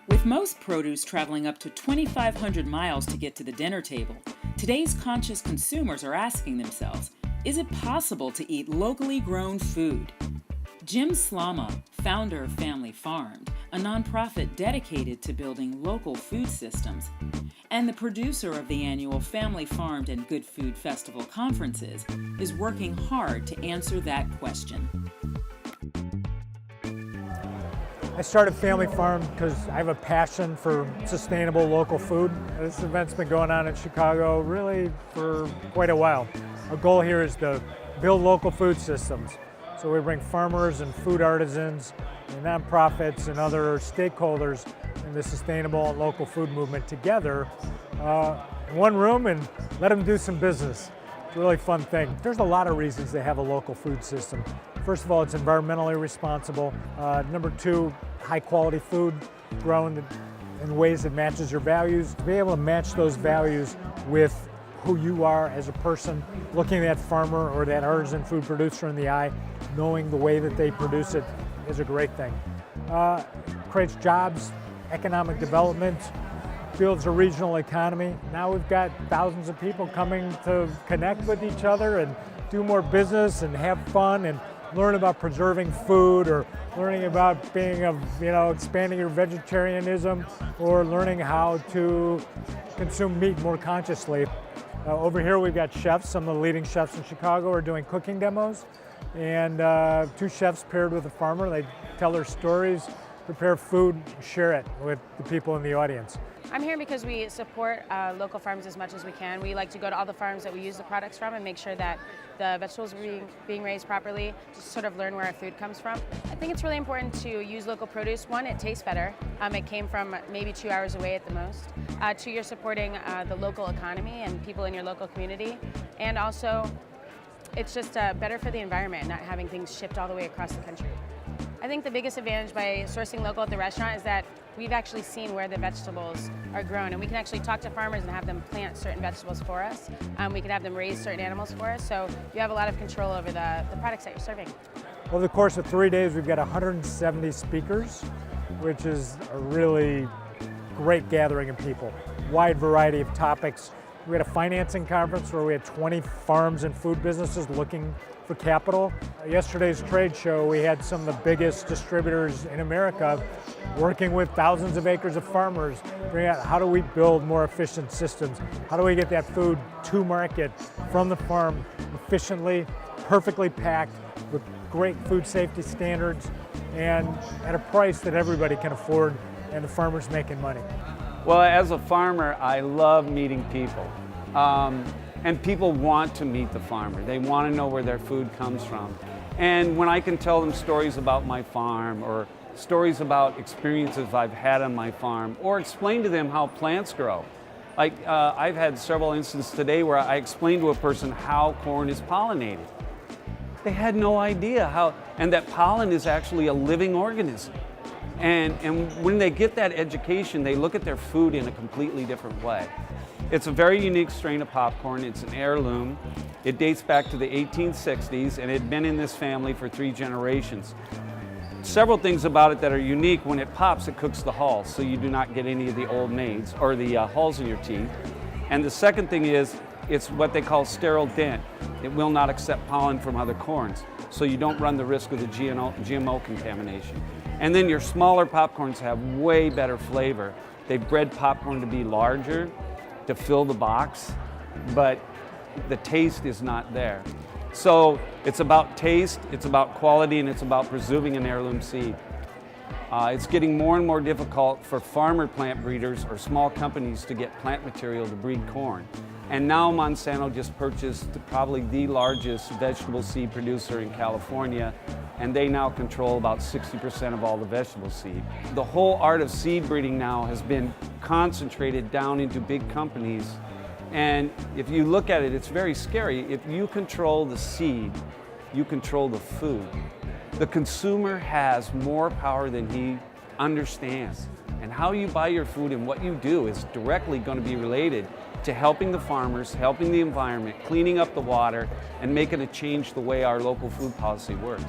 With most produce traveling up to 2,500 miles to get to the dinner table, today's conscious consumers are asking themselves, is it possible to eat locally grown food? Jim Slama, founder of Family Farmed, a nonprofit dedicated to building local food systems, and the producer of the annual Family Farmed and Good Food Festival conferences, is working hard to answer that question. I started Family Farmed because I have a passion for sustainable local food. This event's been going on in Chicago really for quite a while. Our goal here is to build local food systems. So we bring farmers and food artisans and nonprofits and other stakeholders in the sustainable and local food movement together in one room and let them do some business. It's a really fun thing. There's a lot of reasons to have a local food system. First of all, it's environmentally responsible. Number two, high quality food grown in ways that matches your values. To be able to match those values with who you are as a person, looking at that farmer or that artisan food producer in the eye, knowing the way that they produce it is a great thing. Creates jobs, economic development, builds a regional economy. Now we've got thousands of people coming to connect with each other and do more business and have fun and learn about preserving food, or learning about expanding your vegetarianism, or learning how to consume meat more consciously. Over here we've got chefs. Some of the leading chefs in Chicago are doing cooking demos, and two chefs paired with a farmer. They tell their stories, prepare food, share it with the people in the audience. I'm here because we support local farms as much as we can. We like to go to all the farms that we use the products from and make sure that the vegetables are being raised properly, just sort of learn where our food comes from. I think it's really important to use local produce. One, it tastes better. It came from maybe 2 hours away at the most. Two, you're supporting the local economy and people in your local community. And also, it's just better for the environment, not having things shipped all the way across the country. I think the biggest advantage by sourcing local at the restaurant is that we've actually seen where the vegetables are grown, and we can actually talk to farmers and have them plant certain vegetables for us. We can have them raise certain animals for us, so you have a lot of control over the products that you're serving. Over the course of 3 days, we've got 170 speakers, which is a really great gathering of people. Wide variety of topics. We had a financing conference where we had 20 farms and food businesses looking for capital. Yesterday's trade show, we had some of the biggest distributors in America working with thousands of acres of farmers, figuring out how do we build more efficient systems? How do we get that food to market from the farm efficiently, perfectly packed, with great food safety standards, and at a price that everybody can afford, and the farmer's making money. Well, as a farmer, I love meeting people. And people want to meet the farmer. They want to know where their food comes from. And when I can tell them stories about my farm, or stories about experiences I've had on my farm, or explain to them how plants grow. Like I've had several instances today where I explained to a person how corn is pollinated. They had no idea how, and that pollen is actually a living organism. And when they get that education, they look at their food in a completely different way. It's a very unique strain of popcorn. It's an heirloom. It dates back to the 1860s, and it had been in this family for 3 generations. Several things about it that are unique. When it pops, it cooks the hulls, so you do not get any of the old maids or the hulls in your teeth. And the second thing is, it's what they call sterile dent. It will not accept pollen from other corns, so you don't run the risk of the GMO contamination. And then your smaller popcorns have way better flavor. They've bred popcorn to be larger, to fill the box, but the taste is not there. So it's about taste, it's about quality, and it's about preserving an heirloom seed. It's getting more and more difficult for farmer plant breeders or small companies to get plant material to breed corn. And now Monsanto just purchased probably the largest vegetable seed producer in California, and they now control about 60% of all the vegetable seed. The whole art of seed breeding now has been concentrated down into big companies, and if you look at it, it's very scary. If you control the seed, you control the food. The consumer has more power than he understands, and how you buy your food and what you do is directly going to be related to helping the farmers, helping the environment, cleaning up the water, and making a change the way our local food policy works.